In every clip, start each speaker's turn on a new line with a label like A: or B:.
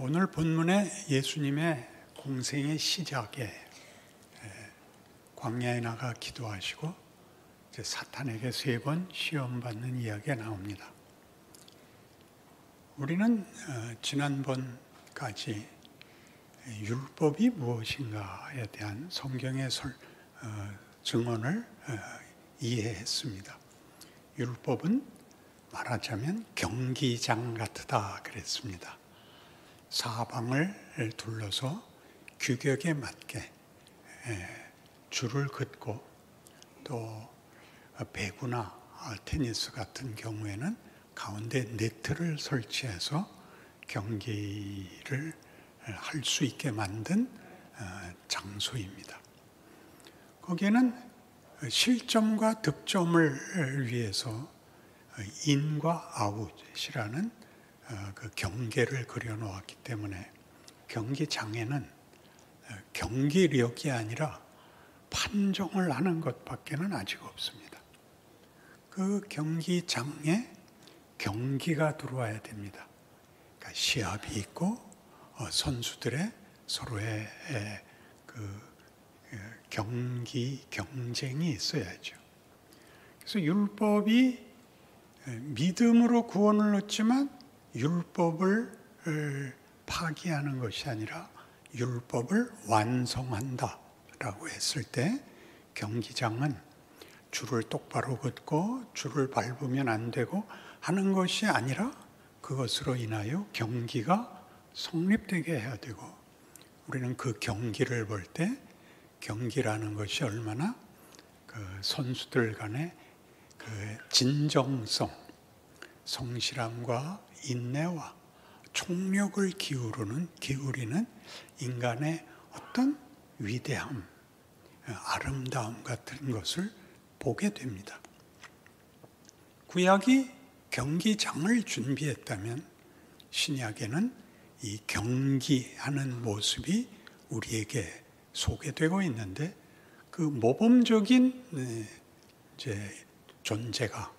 A: 오늘 본문에 예수님의 공생의 시작에 광야에 나가 기도하시고 이제 사탄에게 3번 시험받는 이야기가 나옵니다. 우리는 지난번까지 율법이 무엇인가에 대한 성경의 증언을 이해했습니다. 율법은 말하자면 경기장 같다 그랬습니다. 사방을 둘러서 규격에 맞게 줄을 긋고 또 배구나 테니스 같은 경우에는 가운데 네트를 설치해서 경기를 할 수 있게 만든 장소입니다. 거기에는 실점과 득점을 위해서 인과 아웃이라는 그 경계를 그려놓았기 때문에 경기장에는 경기력이 아니라 판정을 하는 것밖에는 아직 없습니다. 그 경기장에 경기가 들어와야 됩니다. 그러니까 시합이 있고 선수들의 서로의 그 경쟁이 있어야죠. 그래서 율법이 믿음으로 구원을 얻지만 율법을 파기하는 것이 아니라 율법을 완성한다라고 했을 때 경기장은 줄을 똑바로 긋고 줄을 밟으면 안 되고 하는 것이 아니라 그것으로 인하여 경기가 성립되게 해야 되고, 우리는 그 경기를 볼 때 경기라는 것이 얼마나 그 선수들 간의 그 진정성, 성실함과 인내와 총력을 기울이는 인간의 어떤 위대함, 아름다움 같은 것을 보게 됩니다. 구약이 경기장을 준비했다면 신약에는 이 경기하는 모습이 우리에게 소개되고 있는데, 그 모범적인 이제 존재가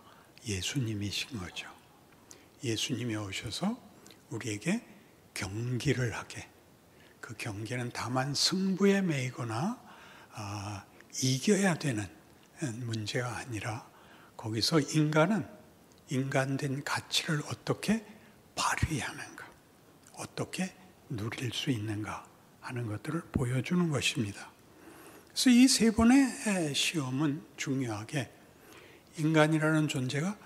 A: 예수님이신 거죠. 예수님이 오셔서 우리에게 경기를 하게, 그 경기는 다만 승부에 매이거나 이겨야 되는 문제가 아니라 거기서 인간은 인간된 가치를 어떻게 발휘하는가, 어떻게 누릴 수 있는가 하는 것들을 보여주는 것입니다. 그래서 이 3번의 시험은 중요하게 인간이라는 존재가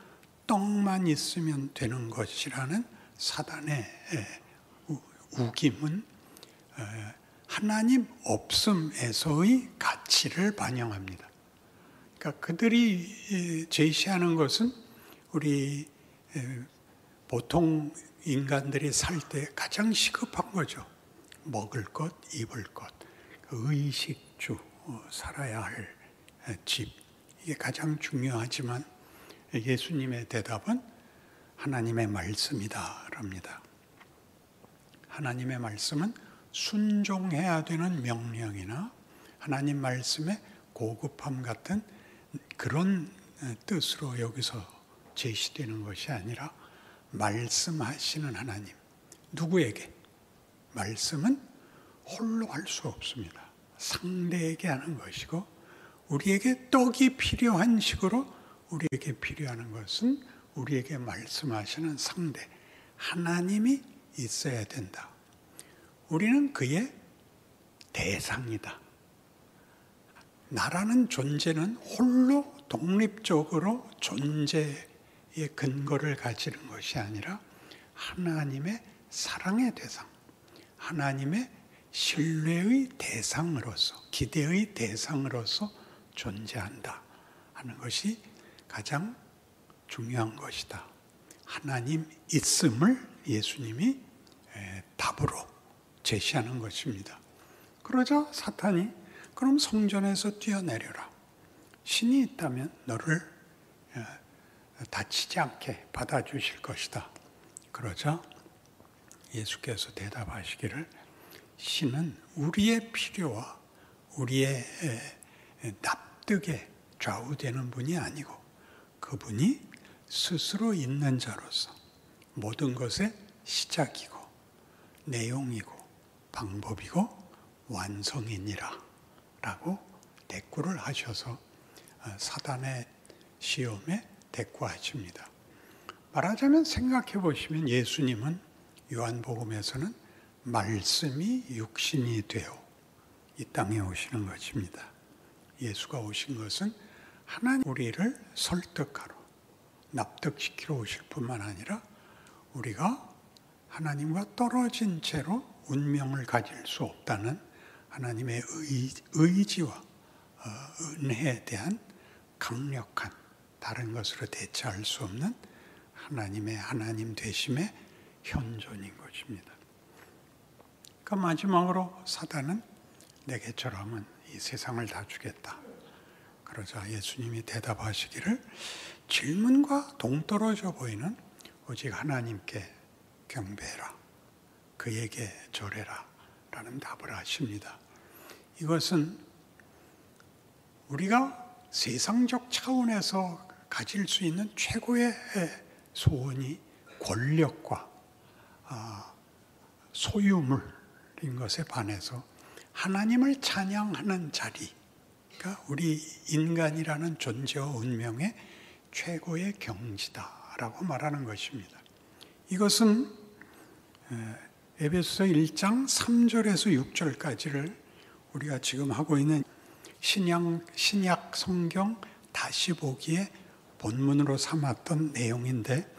A: 떡만 있으면 되는 것이라는 사단의 우김은 하나님 없음에서의 가치를 반영합니다. 그러니까 그들이 제시하는 것은 우리 보통 인간들이 살 때 가장 시급한 거죠. 먹을 것, 입을 것, 의식주, 살아야 할 집, 이게 가장 중요하지만 예수님의 대답은 하나님의 말씀이다 랍니다. 하나님의 말씀은 순종해야 되는 명령이나 하나님 말씀의 고급함 같은 그런 뜻으로 여기서 제시되는 것이 아니라 말씀하시는 하나님, 누구에게? 말씀은 홀로 할 수 없습니다. 상대에게 하는 것이고, 우리에게 떡이 필요한 식으로 우리에게 필요한 것은 우리에게 말씀하시는 상대, 하나님이 있어야 된다. 우리는 그의 대상이다. 나라는 존재는 홀로 독립적으로 존재의 근거를 가지는 것이 아니라 하나님의 사랑의 대상, 하나님의 신뢰의 대상으로서, 기대의 대상으로서 존재한다 하는 것이 가장 중요한 것이다. 하나님 있음을 예수님이 답으로 제시하는 것입니다. 그러자 사탄이 그럼 성전에서 뛰어내려라. 신이 있다면 너를 다치지 않게 받아주실 것이다. 그러자 예수께서 대답하시기를 신은 우리의 필요와 우리의 납득에 좌우되는 분이 아니고 그분이 스스로 있는 자로서 모든 것의 시작이고 내용이고 방법이고 완성이니라 라고 대꾸를 하셔서 사단의 시험에 대꾸하십니다. 말하자면 생각해 보시면 예수님은 요한복음에서는 말씀이 육신이 되어 이 땅에 오시는 것입니다. 예수가 오신 것은 하나님 우리를 설득하러 납득시키러 오실 뿐만 아니라 우리가 하나님과 떨어진 채로 운명을 가질 수 없다는 하나님의 의지와 은혜에 대한 강력한 다른 것으로 대체할 수 없는 하나님의 하나님 되심의 현존인 것입니다. 그러니까 마지막으로 사단은 내게 절하면 이 세상을 다 주겠다. 그러자 예수님이 대답하시기를 질문과 동떨어져 보이는 오직 하나님께 경배해라. 그에게 절해라. 라는 답을 하십니다. 이것은 우리가 세상적 차원에서 가질 수 있는 최고의 소원이 권력과 소유물인 것에 반해서 하나님을 찬양하는 자리가 우리 인간이라는 존재와 운명의 최고의 경지다라고 말하는 것입니다. 이것은 에베소서 1장 3절에서 6절까지를 우리가 지금 하고 있는 신약 성경 다시 보기에 본문으로 삼았던 내용인데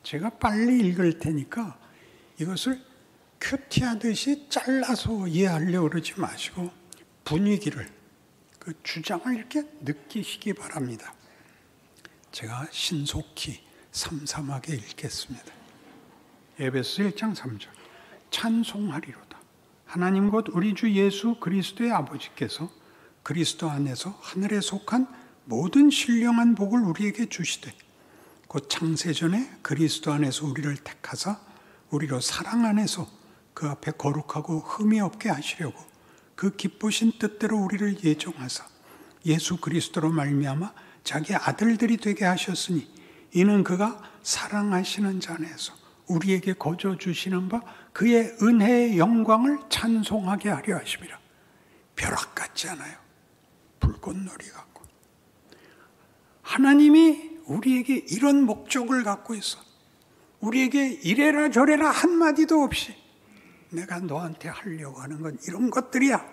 A: 제가 빨리 읽을 테니까 이것을 큐티하듯이 잘라서 이해하려고 그러지 마시고 분위기를, 그 주장을 이렇게 느끼시기 바랍니다. 제가 신속히 삼삼하게 읽겠습니다. 에베소 1장 3절 찬송하리로다. 하나님 곧 우리 주 예수 그리스도의 아버지께서 그리스도 안에서 하늘에 속한 모든 신령한 복을 우리에게 주시되 곧 창세전에 그리스도 안에서 우리를 택하사 우리로 사랑 안에서 그 앞에 거룩하고 흠이 없게 하시려고 그 기쁘신 뜻대로 우리를 예정하사 예수 그리스도로 말미암아 자기 아들들이 되게 하셨으니 이는 그가 사랑하시는 자 안에서 우리에게 거저 주시는 바 그의 은혜의 영광을 찬송하게 하려 하심이라. 벼락 같지 않아요? 불꽃놀이 같고. 하나님이 우리에게 이런 목적을 갖고 있어. 우리에게 이래라 저래라 한마디도 없이 내가 너한테 하려고 하는 건 이런 것들이야.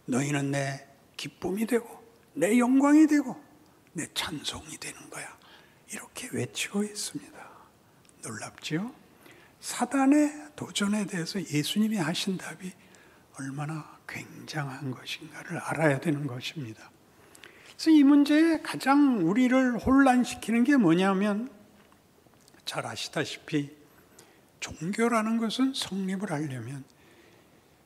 A: 너희는 내 기쁨이 되고 내 영광이 되고 내 찬송이 되는 거야. 이렇게 외치고 있습니다. 놀랍지요? 사단의 도전에 대해서 예수님이 하신 답이 얼마나 굉장한 것인가를 알아야 되는 것입니다. 그래서 이 문제에 가장 우리를 혼란시키는 게 뭐냐면 잘 아시다시피 종교라는 것은 성립을 하려면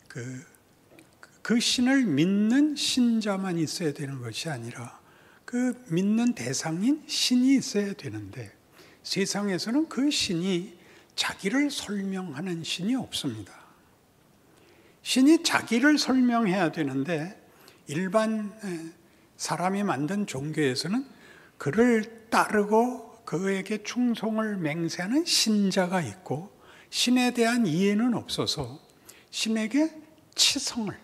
A: 그 신을 믿는 신자만 있어야 되는 것이 아니라 그 믿는 대상인 신이 있어야 되는데 세상에서는 그 신이 자기를 설명하는 신이 없습니다. 신이 자기를 설명해야 되는데 일반 사람이 만든 종교에서는 그를 따르고 그에게 충성을 맹세하는 신자가 있고 신에 대한 이해는 없어서 신에게 치성을,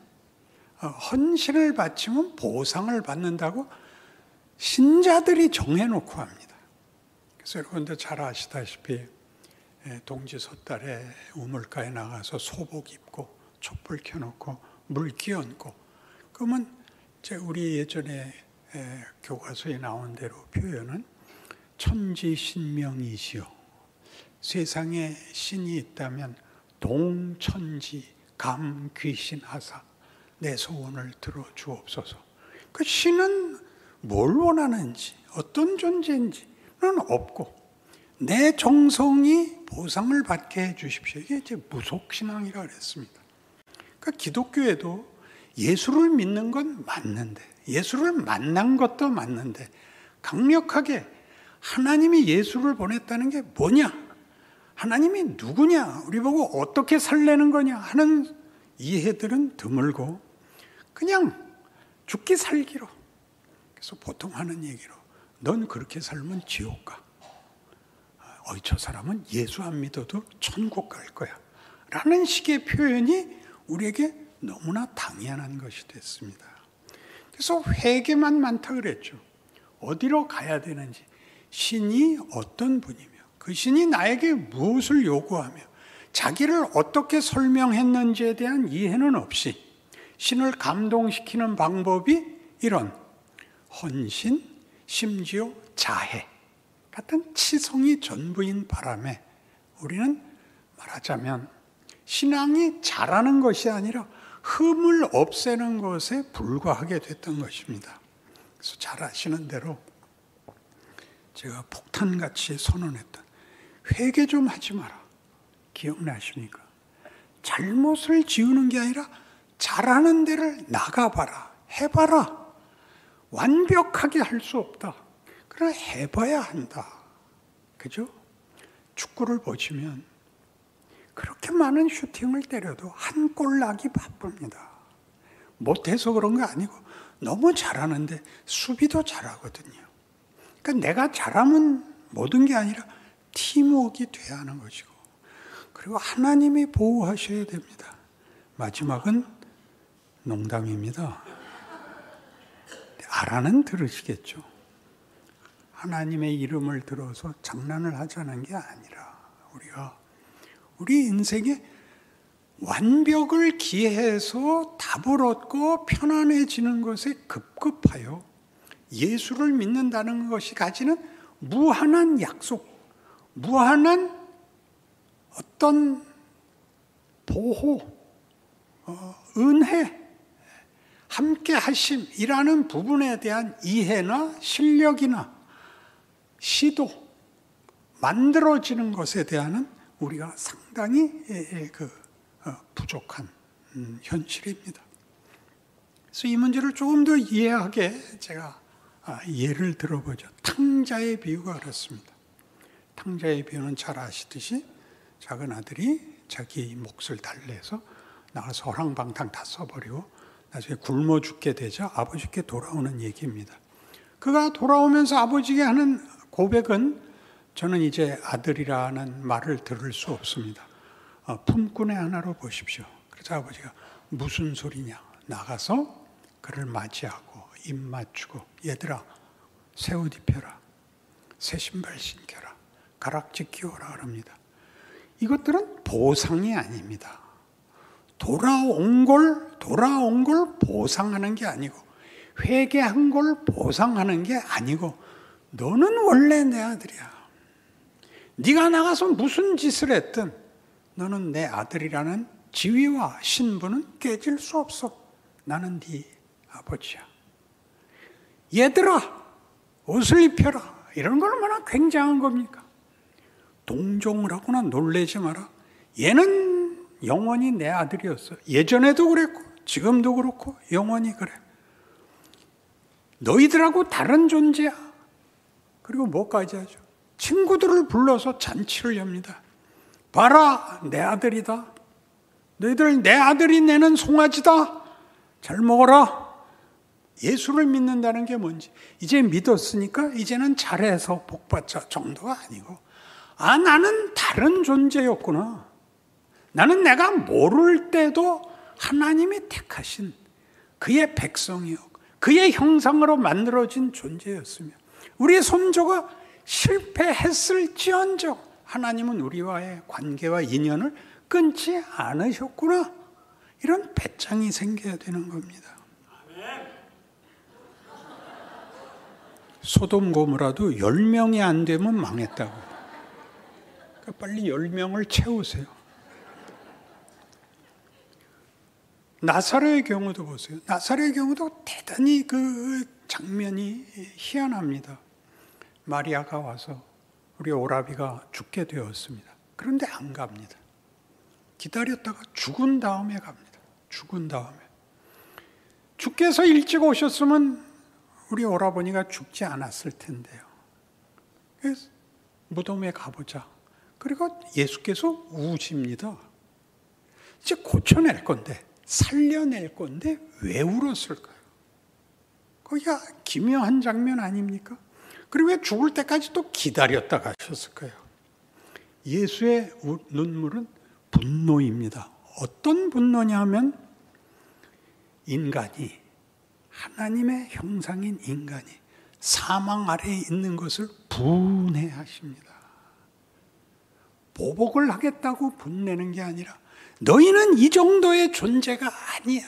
A: 헌신을 바치면 보상을 받는다고 신자들이 정해놓고 합니다. 그래서 여러분들 잘 아시다시피 동지 섣달에 우물가에 나가서 소복 입고 촛불 켜놓고 물 끼얹고 그러면 우리 예전에 교과서에 나온 대로 표현은 천지신명이시여 세상에 신이 있다면 동천지 감귀신하사 내 소원을 들어 주옵소서. 그 신은 뭘 원하는지 어떤 존재인지는 없고 내 정성이 보상을 받게 해 주십시오. 이게 이제 무속신앙이라 그랬습니다. 그러니까 기독교에도 예수를 믿는 건 맞는데 예수를 만난 것도 맞는데 강력하게 하나님이 예수를 보냈다는 게 뭐냐? 하나님이 누구냐? 우리 보고 어떻게 살려는 거냐? 하는 이해들은 드물고 그냥 죽기 살기로. 그래서 보통 하는 얘기로 넌 그렇게 살면 지옥 가. 저 사람은 예수 안 믿어도 천국 갈 거야. 라는 식의 표현이 우리에게 너무나 당연한 것이 됐습니다. 그래서 회개만 많다 그랬죠. 어디로 가야 되는지, 신이 어떤 분이며 그 신이 나에게 무엇을 요구하며 자기를 어떻게 설명했는지에 대한 이해는 없이 신을 감동시키는 방법이 이런 헌신, 심지어 자해 같은 치성이 전부인 바람에 우리는 말하자면 신앙이 잘하는 것이 아니라 흠을 없애는 것에 불과하게 됐던 것입니다. 그래서 잘 아시는 대로 제가 폭탄같이 선언했던 회개 좀 하지 마라. 기억나십니까? 잘못을 지우는 게 아니라 잘하는 데를 나가봐라. 해봐라. 완벽하게 할 수 없다. 그러나 해봐야 한다. 그죠? 축구를 보시면 그렇게 많은 슈팅을 때려도 한 골 나기 바쁩니다. 못해서 그런 거 아니고 너무 잘하는데 수비도 잘하거든요. 그러니까 내가 잘하면 모든 게 아니라 팀워크가 돼야 하는 것이고, 그리고 하나님이 보호하셔야 됩니다. 마지막은 농담입니다. 알아는 들으시겠죠. 하나님의 이름을 들어서 장난을 하자는 게 아니라 우리가 우리 인생에 완벽을 기해서 답을 얻고 편안해지는 것에 급급하여 예수를 믿는다는 것이 가지는 무한한 약속, 무한한 어떤 보호, 은혜, 함께 하심이라는 부분에 대한 이해나 실력이나 시도, 만들어지는 것에 대한 우리가 상당히 부족한 현실입니다. 그래서 이 문제를 조금 더 이해하게 제가 예를 들어보죠. 탕자의 비유가 그렇습니다. 탕자의 비유는 잘 아시듯이 작은 아들이 자기 몫을 달래서 나가서 허랑방탕 다 써버리고 나중에 굶어 죽게 되자 아버지께 돌아오는 얘기입니다. 그가 돌아오면서 아버지께 하는 고백은 저는 이제 아들이라는 말을 들을 수 없습니다. 품꾼의 하나로 보십시오. 그래서 아버지가 무슨 소리냐. 나가서 그를 맞이하고 입 맞추고 얘들아 새 옷 입혀라. 새 신발 신겨라. 가락지 끼워라 그럽니다. 이것들은 보상이 아닙니다. 돌아온 걸 보상하는 게 아니고 회개한 걸 보상하는 게 아니고 너는 원래 내 아들이야. 네가 나가서 무슨 짓을 했든 너는 내 아들이라는 지위와 신분은 깨질 수 없어. 나는 네 아버지야. 얘들아 옷을 입혀라. 이런 건 얼마나 굉장한 겁니까? 동정을 하거나 놀라지 마라. 얘는 영원히 내 아들이었어. 예전에도 그랬고 지금도 그렇고 영원히 그래. 너희들하고 다른 존재야. 그리고 뭐까지 하죠? 친구들을 불러서 잔치를 엽니다. 봐라 내 아들이다. 너희들 내 아들이 내는 송아지다. 잘 먹어라. 예수를 믿는다는 게 뭔지 이제 믿었으니까 이제는 잘해서 복받자 정도가 아니고 나는 다른 존재였구나. 나는 내가 모를 때도 하나님이 택하신 그의 백성이었고 그의 형상으로 만들어진 존재였으며 우리의 선조가 실패했을지언정 하나님은 우리와의 관계와 인연을 끊지 않으셨구나. 이런 배짱이 생겨야 되는 겁니다. 소돔 고모라도 10명이 안 되면 망했다고. 그러니까 빨리 10명을 채우세요. 나사로의 경우도 보세요. 나사로의 경우도 대단히 그 장면이 희한합니다. 마리아가 와서 우리 오라비가 죽게 되었습니다. 그런데 안 갑니다. 기다렸다가 죽은 다음에 갑니다. 죽은 다음에. 주께서 일찍 오셨으면 우리 오라버니가 죽지 않았을 텐데요. 그래서 무덤에 가보자. 그리고 예수께서 우십니다. 이제 고쳐낼 건데, 살려낼 건데 왜 울었을까요? 거기가 기묘한 장면 아닙니까? 그리고 왜 죽을 때까지 또 기다렸다 가셨을까요? 예수의 눈물은 분노입니다. 어떤 분노냐 하면 인간이, 하나님의 형상인 인간이 사망 아래에 있는 것을 분해하십니다. 보복을 하겠다고 분내는 게 아니라 너희는 이 정도의 존재가 아니야.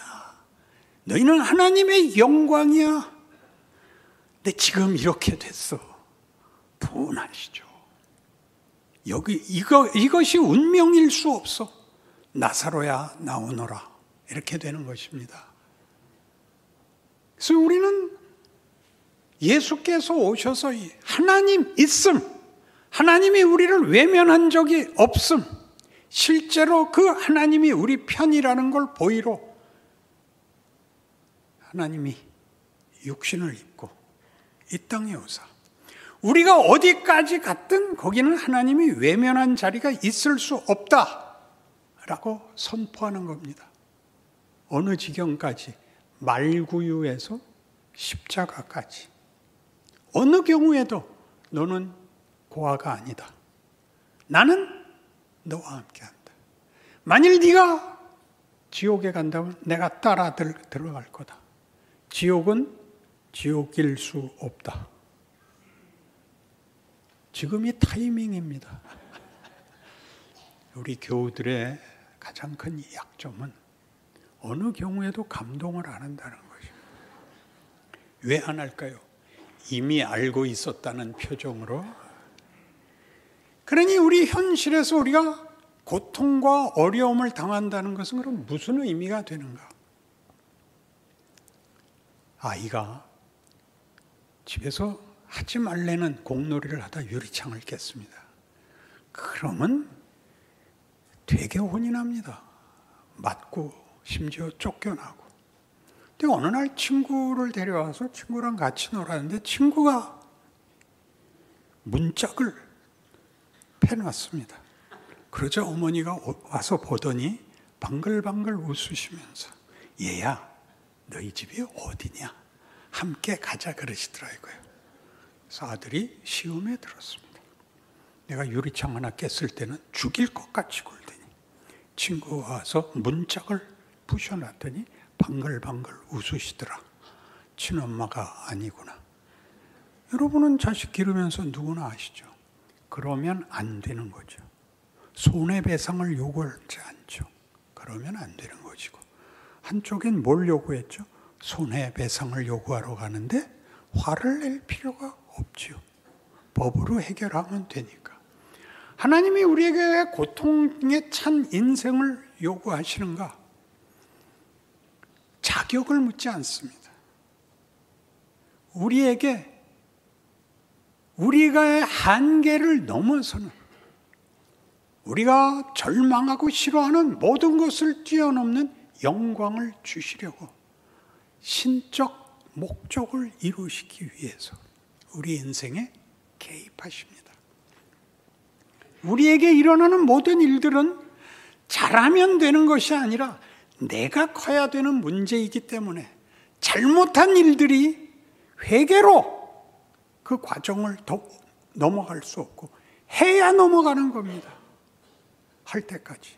A: 너희는 하나님의 영광이야. 근데 지금 이렇게 됐어. 분하시죠. 이것이 운명일 수 없어. 나사로야 나오너라. 이렇게 되는 것입니다. 그래서 우리는 예수께서 오셔서 하나님 있음, 하나님이 우리를 외면한 적이 없음, 실제로 그 하나님이 우리 편이라는 걸 보이러 하나님이 육신을 입고 이 땅에 오사 우리가 어디까지 갔든 거기는 하나님이 외면한 자리가 있을 수 없다라고 선포하는 겁니다. 어느 지경까지? 말구유에서 십자가까지. 어느 경우에도 너는 고아가 아니다. 나는 너와 함께한다. 만일 네가 지옥에 간다면 내가 따라 들어갈 거다. 지옥은 지옥일 수 없다. 지금이 타이밍입니다. 우리 교우들의 가장 큰 약점은 어느 경우에도 감동을 안 한다는 것입니다. 왜 안 할까요? 이미 알고 있었다는 표정으로. 그러니 우리 현실에서 우리가 고통과 어려움을 당한다는 것은 그럼 무슨 의미가 되는가? 아이가 집에서 하지 말라는 공놀이를 하다 유리창을 깼습니다. 그러면 되게 혼이 납니다. 맞고 심지어 쫓겨나고. 근데 어느 날 친구를 데려와서 친구랑 같이 놀았는데 친구가 문짝을 패놨습니다. 그러자 어머니가 와서 보더니 방글방글 웃으시면서 얘야 너희 집이 어디냐? 함께 가자 그러시더라고요. 그래서 아들이 시험에 들었습니다. 내가 유리창 하나 깼을 때는 죽일 것 같이 굴더니 친구가 와서 문짝을 부셔놨더니 방글방글 웃으시더라. 친엄마가 아니구나. 여러분은 자식 기르면서 누구나 아시죠? 그러면 안 되는 거죠. 손해배상을 요구하지 않죠. 그러면 안 되는 것이고. 한쪽엔 뭘 요구했죠? 손해배상을 요구하러 가는데 화를 낼 필요가 없죠. 법으로 해결하면 되니까. 하나님이 우리에게 왜 고통에 찬 인생을 요구하시는가? 자격을 묻지 않습니다. 우리에게 우리가 한계를 넘어서는 우리가 절망하고 싫어하는 모든 것을 뛰어넘는 영광을 주시려고 신적 목적을 이루시기 위해서 우리 인생에 개입하십니다. 우리에게 일어나는 모든 일들은 잘하면 되는 것이 아니라 내가 커야 되는 문제이기 때문에 잘못한 일들이 회개로 그 과정을 더 넘어갈 수 없고 해야 넘어가는 겁니다. 할 때까지.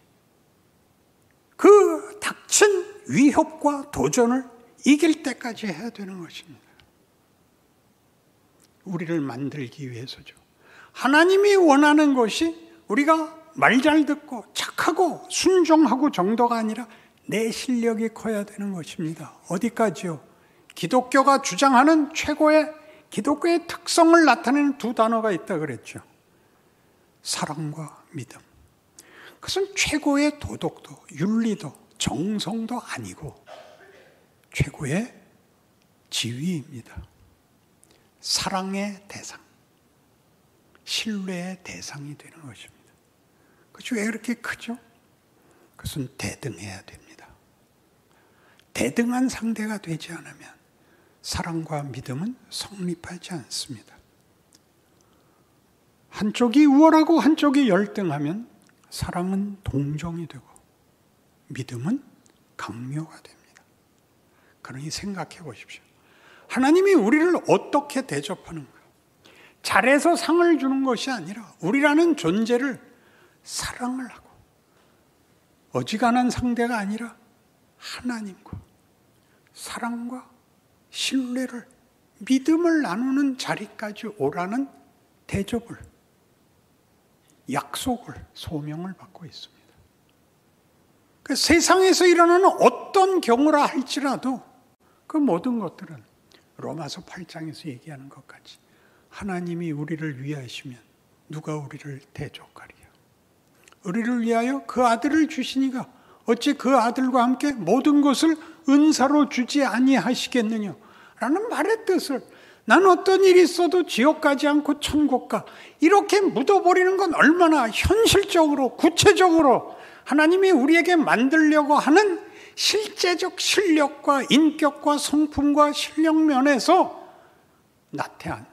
A: 그 닥친 위협과 도전을 이길 때까지 해야 되는 것입니다. 우리를 만들기 위해서죠. 하나님이 원하는 것이 우리가 말 잘 듣고 착하고 순종하고 정도가 아니라 내 실력이 커야 되는 것입니다. 어디까지요? 기독교가 주장하는 최고의 기독교의 특성을 나타내는 두 단어가 있다 그랬죠. 사랑과 믿음. 그것은 최고의 도덕도, 윤리도, 정성도 아니고 최고의 지위입니다. 사랑의 대상, 신뢰의 대상이 되는 것입니다. 그것이 왜 그렇게 크죠? 그것은 대등해야 됩니다. 대등한 상대가 되지 않으면 사랑과 믿음은 성립하지 않습니다. 한쪽이 우월하고 한쪽이 열등하면 사랑은 동정이 되고 믿음은 강요가 됩니다. 그러니 생각해 보십시오. 하나님이 우리를 어떻게 대접하는가? 잘해서 상을 주는 것이 아니라 우리라는 존재를 사랑을 하고 어지간한 상대가 아니라 하나님과 사랑과 신뢰를, 믿음을 나누는 자리까지 오라는 대접을, 약속을, 소명을 받고 있습니다. 그 세상에서 일어나는 어떤 경우라 할지라도 그 모든 것들은 로마서 8장에서 얘기하는 것 같이 하나님이 우리를 위하시면 누가 우리를 대적하리요. 우리를 위하여 그 아들을 주시니가 어찌 그 아들과 함께 모든 것을 은사로 주지 아니하시겠느냐 라는 말의 뜻을, 난 어떤 일이 있어도 지옥 가지 않고 천국 가, 이렇게 묻어버리는 건 얼마나 현실적으로 구체적으로 하나님이 우리에게 만들려고 하는 실제적 실력과 인격과 성품과 실력 면에서 나태한,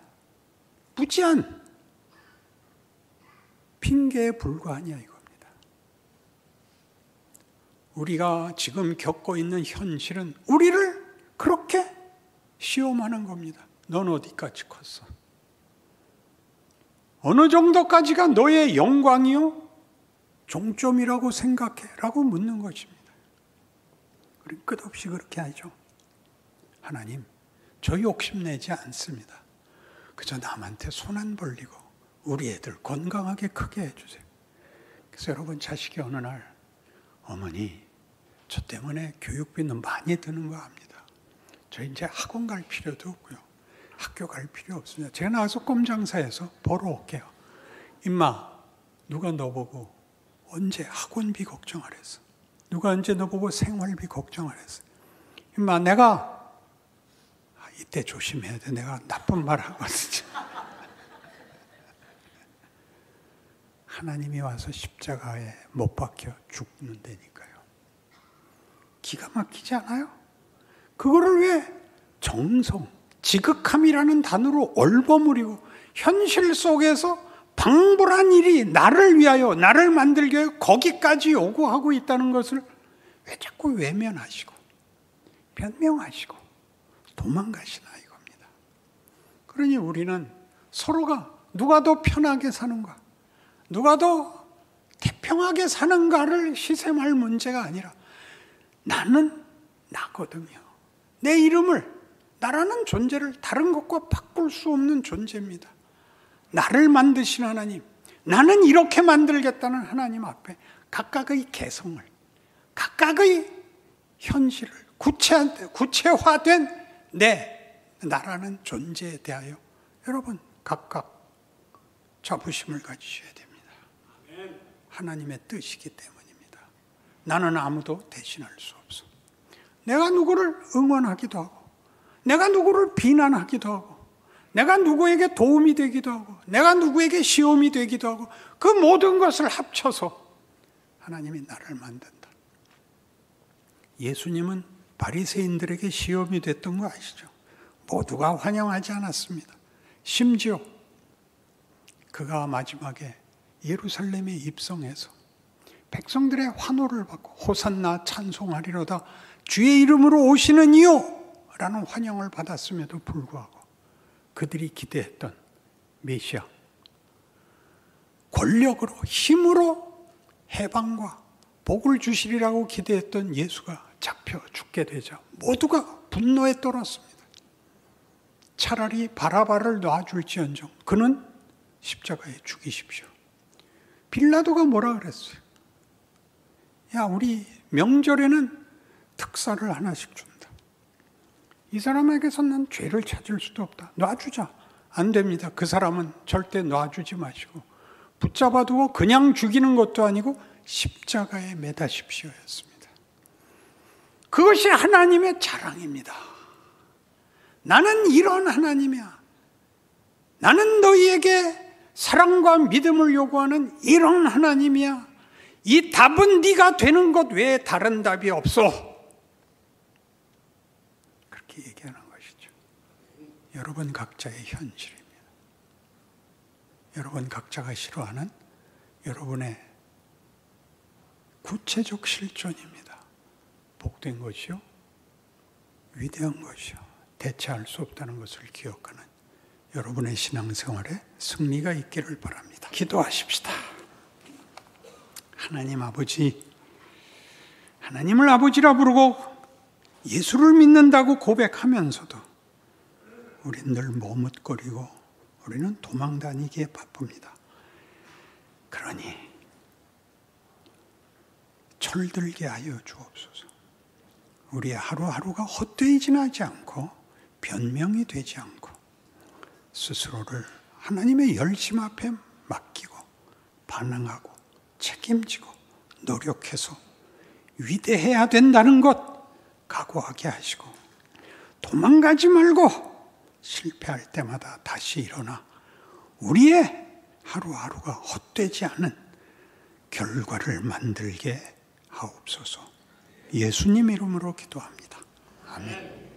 A: 무지한 핑계에 불과하냐 이겁니다. 우리가 지금 겪고 있는 현실은 우리를 그렇게 시험하는 겁니다. 넌 어디까지 컸어? 어느 정도까지가 너의 영광이요? 종점이라고 생각해? 라고 묻는 것입니다. 우리 끝없이 그렇게 하죠. 하나님, 저 욕심내지 않습니다. 그저 남한테 손 안 벌리고 우리 애들 건강하게 크게 해주세요. 그래서 여러분, 자식이 어느 날, 어머니, 저 때문에 교육비는 많이 드는 거 압니다. 저 이제 학원 갈 필요도 없고요. 학교 갈 필요 없습니다. 제가 나가서 꼼장사에서 벌어올게요. 임마, 누가 너 보고 언제 학원비 걱정하랬어? 누가 언제 너 보고 생활비 걱정하랬어? 임마, 내가 이때 조심해야 돼. 내가 나쁜 말 하거든요. 하나님이 와서 십자가에 못 박혀 죽는다니까요. 기가 막히지 않아요? 그거를 왜 정성, 지극함이라는 단어로 얼버무리고 현실 속에서 방불한 일이 나를 위하여, 나를 만들기 위하여 거기까지 요구하고 있다는 것을 왜 자꾸 외면하시고 변명하시고 도망가시나 이겁니다. 그러니 우리는 서로가 누가 더 편하게 사는가, 누가 더 태평하게 사는가를 시샘할 문제가 아니라 나는 나거든요. 내 이름을, 나라는 존재를 다른 것과 바꿀 수 없는 존재입니다. 나를 만드신 하나님, 나는 이렇게 만들겠다는 하나님 앞에 각각의 개성을, 각각의 현실을, 구체화된 나라는 존재에 대하여 여러분 각각 자부심을 가지셔야 됩니다. 하나님의 뜻이기 때문입니다. 나는 아무도 대신할 수 없어. 내가 누구를 응원하기도 하고, 내가 누구를 비난하기도 하고, 내가 누구에게 도움이 되기도 하고, 내가 누구에게 시험이 되기도 하고, 그 모든 것을 합쳐서 하나님이 나를 만든다. 예수님은 바리새인들에게 시험이 됐던 거 아시죠? 모두가 환영하지 않았습니다. 심지어 그가 마지막에 예루살렘에 입성해서 백성들의 환호를 받고 호산나 찬송하리로다 주의 이름으로 오시는 이요 라는 환영을 받았음에도 불구하고 그들이 기대했던 메시아, 권력으로 힘으로 해방과 복을 주시리라고 기대했던 예수가 잡혀 죽게 되자 모두가 분노에 떨었습니다. 차라리 바라바를 놔줄지언정 그는 십자가에 죽이십시오. 빌라도가 뭐라 그랬어요? 야, 우리 명절에는 특사를 하나씩 준다. 이 사람에게서 난 죄를 찾을 수도 없다. 놔주자. 안 됩니다. 그 사람은 절대 놔주지 마시고 붙잡아 두고 그냥 죽이는 것도 아니고 십자가에 매다십시오 였습니다. 그것이 하나님의 자랑입니다. 나는 이런 하나님이야. 나는 너희에게 사랑과 믿음을 요구하는 이런 하나님이야. 이 답은 네가 되는 것 외에 다른 답이 없어. 그렇게 얘기하는 것이죠. 여러분 각자의 현실입니다. 여러분 각자가 싫어하는 여러분의 구체적 실존입니다. 복된 것이요, 위대한 것이요, 대체할 수 없다는 것을 기억하는 여러분의 신앙생활에 승리가 있기를 바랍니다. 기도하십시다. 하나님 아버지, 하나님을 아버지라 부르고 예수를 믿는다고 고백하면서도 우리는 늘 머뭇거리고 우리는 도망다니기에 바쁩니다. 그러니 철들게 하여 주옵소서. 우리의 하루하루가 헛되이 지나지 않고 변명이 되지 않고 스스로를 하나님의 열심 앞에 맡기고 반응하고 책임지고 노력해서 위대해야 된다는 것 각오하게 하시고 도망가지 말고 실패할 때마다 다시 일어나 우리의 하루하루가 헛되지 않은 결과를 만들게 하옵소서. 예수님 이름으로 기도합니다. 아멘.